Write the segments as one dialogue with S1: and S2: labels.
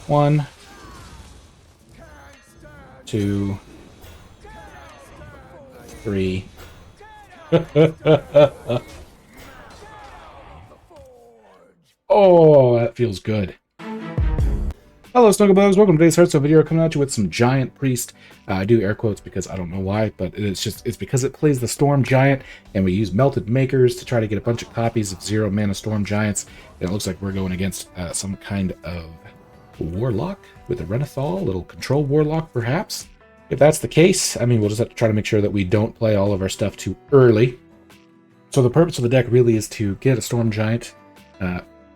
S1: 1, 2, 3. Oh, that feels good. Hello, Snugglebugs. Welcome to today's Hearthstone video. Coming at you with some Giant Priest. I do air quotes because I don't know why, but it's because it plays the Storm Giant, and we use Melted Makers to try to get a bunch of copies of 0 mana Storm Giants. And it looks like we're going against some kind of Warlock with a Renathal, a little Control Warlock, perhaps. If that's the case, I mean, we'll just have to try to make sure that we don't play all of our stuff too early. So the purpose of the deck really is to get a Storm Giant,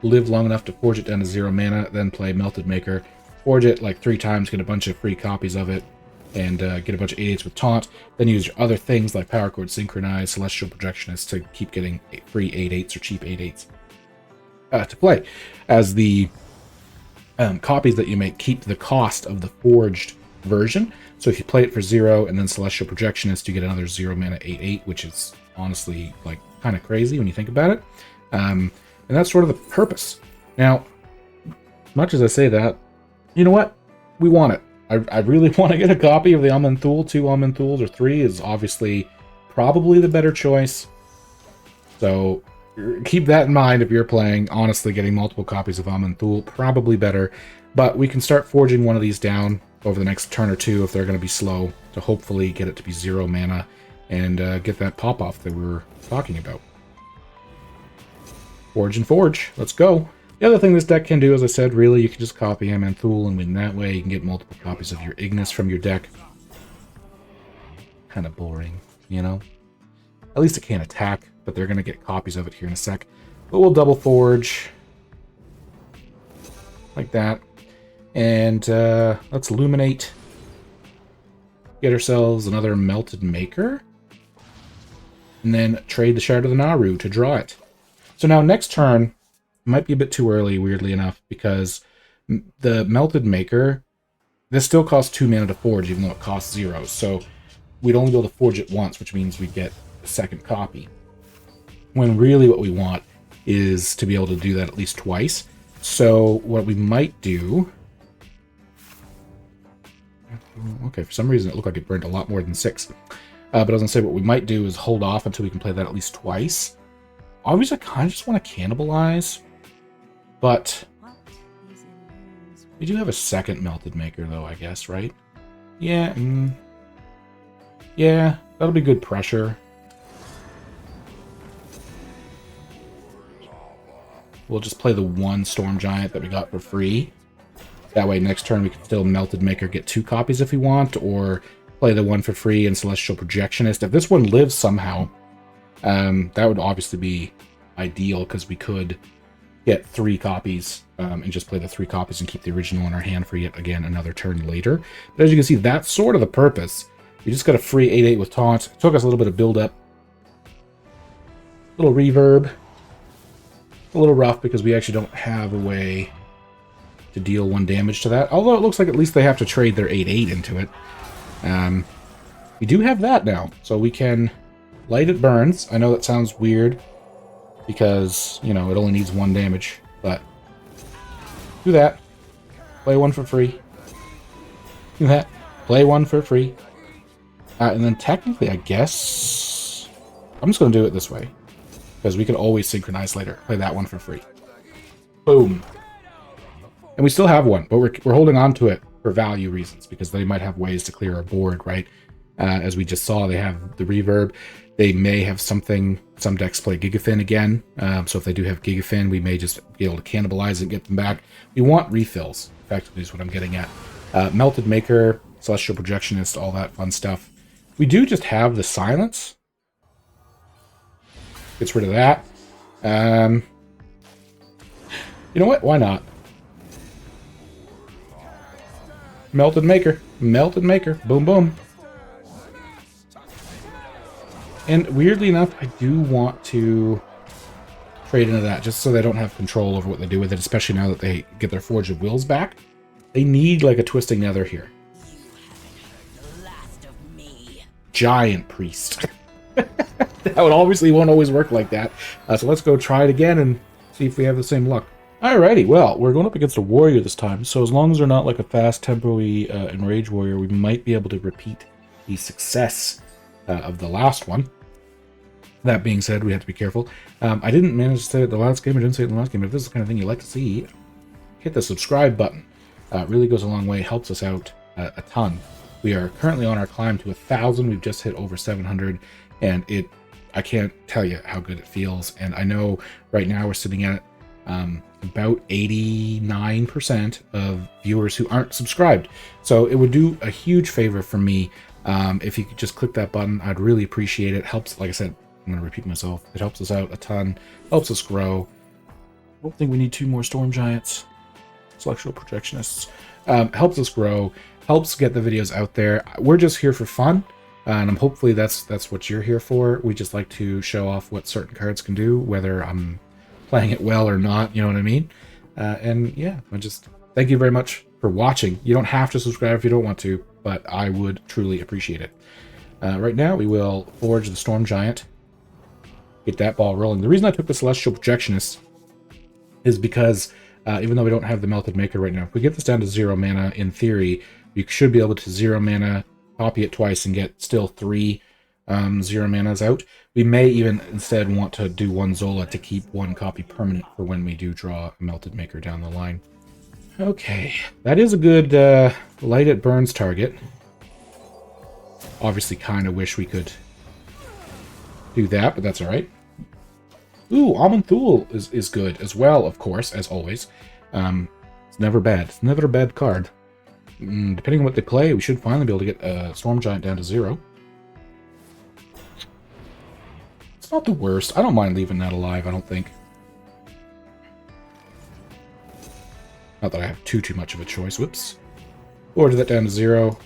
S1: live long enough to forge it down to 0 mana, then play Melted Maker, forge it like 3 times, get a bunch of free copies of it, and get a bunch of 8/8s with Taunt, then use your other things like Power Chord Synchronize, Celestial Projectionist to keep getting free 8/8s or cheap 8/8s to play. As the copies that you make keep the cost of the forged version, so if you play it for 0 and then Celestial Projectionist, you get another 0 mana 8/8, which is honestly like kind of crazy when you think about it. And that's sort of the purpose. Now, much as I say that, you know what? We want it. I really want to get a copy of the Aman'Thul. 2 Aman'Thuls or 3 is obviously probably the better choice. So keep that in mind if you're playing. Honestly, getting multiple copies of Aman'Thul, probably better. But we can start forging one of these down over the next turn or two if they're going to be slow, to hopefully get it to be 0 mana and get that pop-off that we were talking about. Forge and forge. Let's go. The other thing this deck can do, as I said, really, you can just copy Aman'Thul and win that way. You can get multiple copies of your Ignis from your deck. Kind of boring, you know? At least it can't attack, but they're going to get copies of it here in a sec. But we'll double forge. Like that. And let's illuminate. Get ourselves another Melted Maker. And then trade the Shard of the Naru to draw it. So now next turn might be a bit too early, weirdly enough, because the Melted Maker, this still costs 2 mana to forge, even though it costs 0. So we'd only be able to forge it once, which means we'd get a second copy. When really what we want is to be able to do that at least twice. So what we might do... Okay, for some reason it looked like it burned a lot more than 6. But I was going to say what we might do is hold off until we can play that at least twice. Obviously, I kind of just want to cannibalize, but we do have a second Melted Maker, though, I guess, right? Yeah, yeah, that'll be good pressure. We'll just play the 1 Storm Giant that we got for free. That way, next turn we can still Melted Maker, get 2 copies if we want, or play the 1 for free and Celestial Projectionist. If this one lives somehow, that would obviously be ideal, because we could get 3 copies and just play the 3 copies and keep the original in our hand for yet again another turn later. But as you can see, that's sort of the purpose. We just got a free 8/8 with Taunt. It took us a little bit of build up. A little reverb. A little rough because we actually don't have a way to deal 1 damage to that. Although it looks like at least they have to trade their 8/8 into it. We do have that now, so we can light it burns. I know that sounds weird because, you know, it only needs 1 damage, but do that. Play 1 for free. Do that. Play 1 for free. And then technically, I guess I'm just going to do it this way, because we can always synchronize later. Play that 1 for free. Boom. And we still have 1, but we're holding on to it for value reasons, because they might have ways to clear our board, right? As we just saw, they have the reverb. They may have something, some decks play Gigafin again. So if they do have Gigafin, we may just be able to cannibalize and get them back. We want refills, effectively, is what I'm getting at. Melted Maker, Celestial Projectionist, all that fun stuff. We do just have the Silence. Gets rid of that. You know what? Why not? Melted Maker. Melted Maker. Boom, boom. And weirdly enough, I do want to trade into that just so they don't have control over what they do with it, especially now that they get their Forge of Wills back. They need like a Twisting Nether here. Giant Priest. That would obviously won't always work like that. So let's go try it again and see if we have the same luck. Alrighty, well, we're going up against a warrior this time, so as long as they're not like a fast tempo-y enraged warrior, we might be able to repeat the success of the last one. That being said, we have to be careful. I didn't manage to say it the last game, I didn't say it in the last game, but if this is the kind of thing you like to see, hit the subscribe button. It really goes a long way, helps us out a ton. We are currently on our climb to 1,000, we've just hit over 700, and I can't tell you how good it feels, and I know right now we're sitting at about 89% of viewers who aren't subscribed. So it would do a huge favor for me if you could just click that button. I'd really appreciate it. Helps, like I said, I'm going to repeat myself. It helps us out a ton, helps us grow. I don't think we need 2 more Storm Giants. Celestial Projectionists. Helps us grow, helps get the videos out there. We're just here for fun, and hopefully that's what you're here for. We just like to show off what certain cards can do, whether I'm playing it well or not, you know what I mean? And yeah, I just thank you very much for watching. You don't have to subscribe if you don't want to, but I would truly appreciate it. Right now, we will forge the Storm Giant, get that ball rolling. The reason I took the Celestial Projectionist is because even though we don't have the Melted Maker right now, if we get this down to 0 mana, in theory, you should be able to 0 mana, copy it twice, and get still 3 0 manas out. We may even instead want to do 1 Zola to keep 1 copy permanent for when we do draw a Melted Maker down the line. Okay, that is a good light it burns target. Obviously kind of wish we could do that, but that's alright. Ooh, Amanthul is good as well, of course, as always. It's never bad. It's never a bad card. Depending on what they play, we should finally be able to get a Storm Giant down to 0. It's not the worst. I don't mind leaving that alive, I don't think. Not that I have too much of a choice. Whoops. Order that down to 0.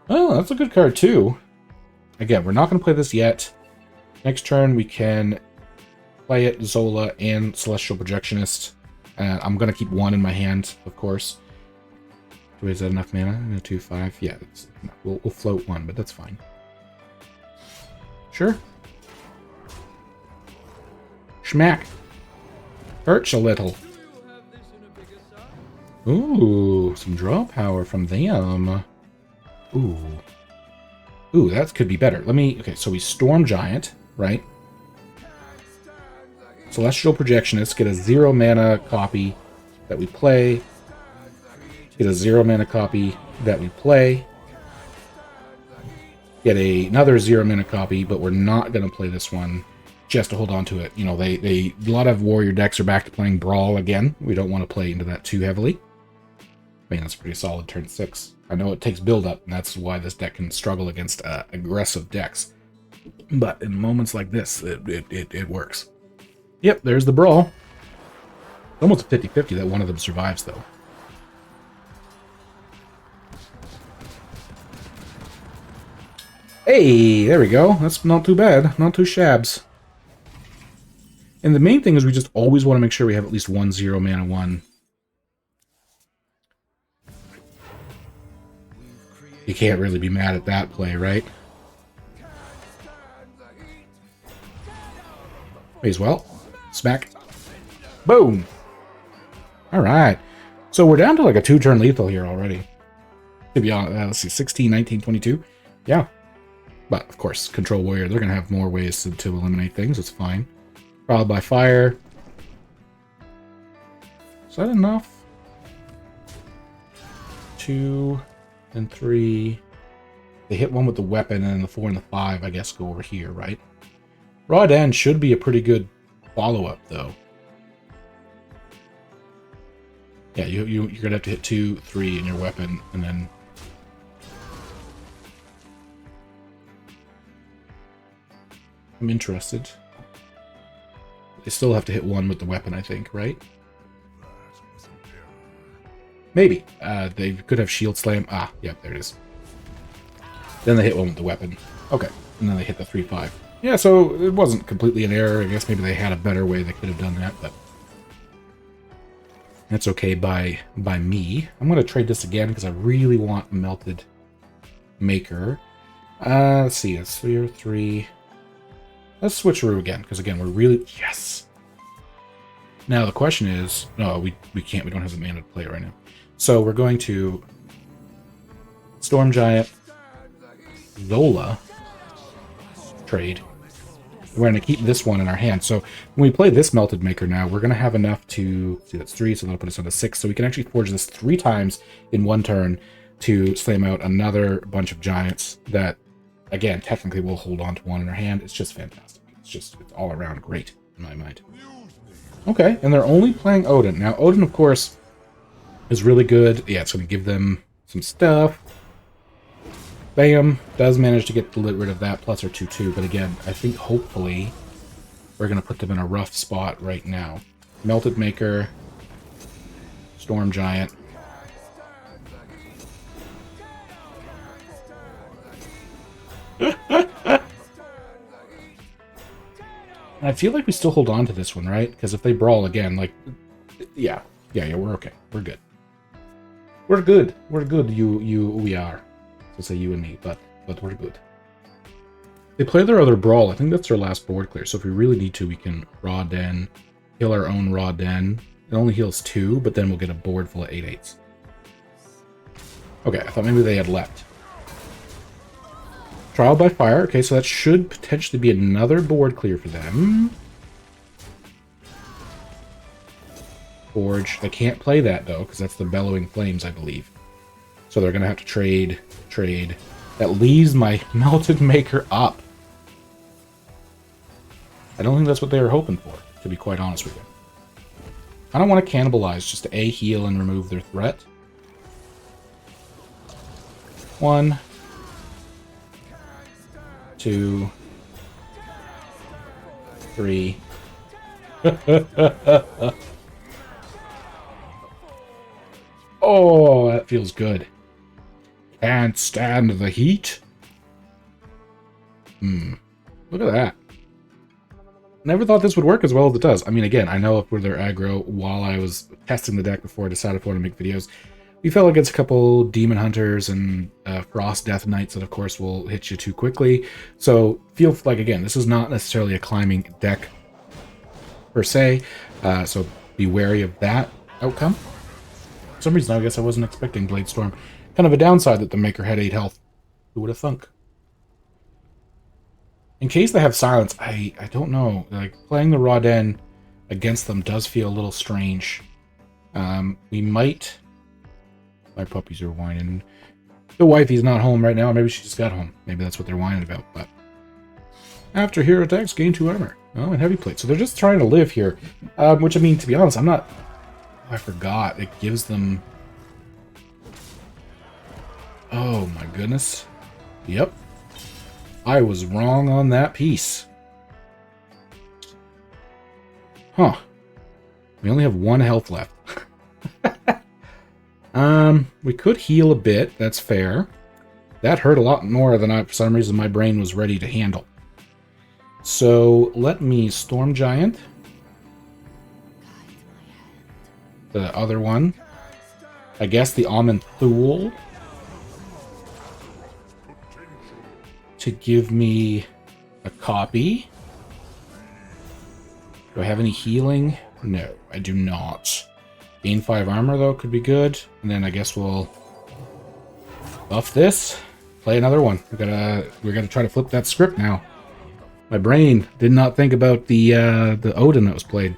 S1: Oh, that's a good card, too. Again, we're not going to play this yet. Next turn, we can play it, Zola, and Celestial Projectionist. I'm going to keep 1 in my hand, of course. Is that enough mana? 2, 5. Yeah, we'll float 1, but that's fine. Sure. Schmack. Hurts a little. Ooh, some draw power from them. Ooh. Ooh, that could be better. Okay, so we Storm Giant, right? Celestial Projectionist, get a 0 mana copy that we play. Get a 0 mana copy that we play. Get another 0 mana copy, but we're not going to play this one just to hold on to it. You know, a lot of warrior decks are back to playing Brawl again. We don't want to play into that too heavily. I mean, that's pretty solid turn 6. I know it takes build-up, and that's why this deck can struggle against aggressive decks. But in moments like this, it works. Yep, there's the Brawl. Almost a 50-50 that one of them survives, though. Hey, there we go. That's not too bad. Not too shabs. And the main thing is we just always want to make sure we have at least 1 0 mana 1. You can't really be mad at that play, right? May as well. Smack. Boom! Alright. So we're down to like a 2-turn lethal here already. To be honest, let's see, 16, 19, 22. Yeah. But, of course, Control Warrior, they're going to have more ways to eliminate things. It's fine. Trial by Fire. Is that enough? 2 and 3. They hit 1 with the weapon, and then the 4 and the 5, I guess, go over here, right? Rarran should be a pretty good follow-up, though. Yeah, you're going to have to hit 2, 3 in your weapon, and then... I'm interested. They still have to hit 1 with the weapon, I think, right? Maybe. They could have Shield Slam. Ah, yeah, there it is. Then they hit 1 with the weapon. Okay. And then they hit the 3-5. Yeah, so it wasn't completely an error. I guess maybe they had a better way they could have done that, but... That's okay by me. I'm going to trade this again because I really want Melted Maker. Let's see. It's 3 or 3... Let's switcheroo again, because again, we're really... Yes! Now the question is, no, we can't. We don't have the mana to play it right now. So we're going to Storm Giant, Zola, trade. We're going to keep this one in our hand. So when we play this Melted Maker now, we're going to have enough to... See, that's 3, so that'll put us on to 6. So we can actually forge this 3 times in one turn to slam out another bunch of giants that, again, technically we'll hold on to one in our hand. It's just fantastic. It's all around great in my mind. Okay, and they're only playing Odin. Now, Odin, of course, is really good. Yeah, it's going to give them some stuff. Bam, does manage to get rid of that, plus our 2/2, but again, I think hopefully we're going to put them in a rough spot right now. Melted Maker, Storm Giant. I feel like we still hold on to this one, right? Because if they brawl again, like, yeah, we're okay. We're good. We're good. We're good. We are. So say you and me, but we're good. They play their other brawl. I think that's their last board clear. So if we really need to, we can Raw Den, heal our own Raw Den. It only heals 2, but then we'll get a board full of 8/8s. Okay, I thought maybe they had left. Trial by Fire. Okay, so that should potentially be another board clear for them. Forge. They can't play that, though, because that's the Bellowing Flames, I believe. So they're going to have to trade. That leaves my Melted Maker up. I don't think that's what they were hoping for, to be quite honest with you. I don't want to cannibalize just to A, heal and remove their threat. 1, 2, 3. Oh, that feels good. Can't stand the heat. Look at that. Never thought this would work as well as it does. I mean, again, I know if we're their aggro, while I was testing the deck before I decided if I want to make videos, we fell against a couple Demon Hunters and Frost Death Knights that, of course, will hit you too quickly. So, feel like, again, this is not necessarily a climbing deck per se, so be wary of that outcome. For some reason, I guess I wasn't expecting Blade Storm. Kind of a downside that the Maker had 8 health. Who would have thunk? In case they have Silence, I don't know. Like, playing the Raw Den against them does feel a little strange. We might... My puppies are whining. The wifey's not home right now. Maybe she just got home. Maybe that's what they're whining about. But after hero attacks, gain 2 armor. Oh, and heavy plate. So they're just trying to live here. Which, I mean, to be honest, I'm not... Oh, I forgot. It gives them... Oh, my goodness. Yep. I was wrong on that piece. Huh. We only have 1 health left. We could heal a bit. That's fair. That hurt a lot more than for some reason, my brain was ready to handle. So, let me Storm Giant. The other one. I guess the Almond Thule. To give me a copy. Do I have any healing? No, I do not. Gain 5 armor, though, could be good. And then I guess we'll buff this. Play another one. We're gonna try to flip that script now. My brain did not think about the Odin that was played.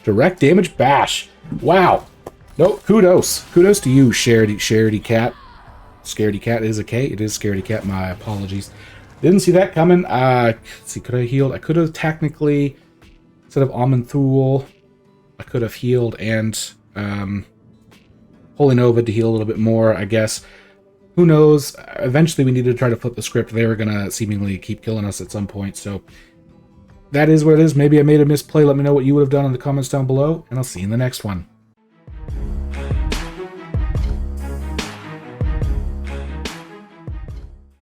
S1: Direct damage bash. Wow. No, kudos. Kudos to you, Sharedy Cat. Scaredy Cat is a K. It is Scaredy Cat. My apologies. Didn't see that coming. Let's see, could I have healed? I could have technically, instead of Almond Thule, I could have healed and Holy Nova to heal a little bit more, I guess. Who knows? Eventually we needed to try to flip the script. They were going to seemingly keep killing us at some point, so that is what it is. Maybe I made a misplay. Let me know what you would have done in the comments down below, and I'll see you in the next one.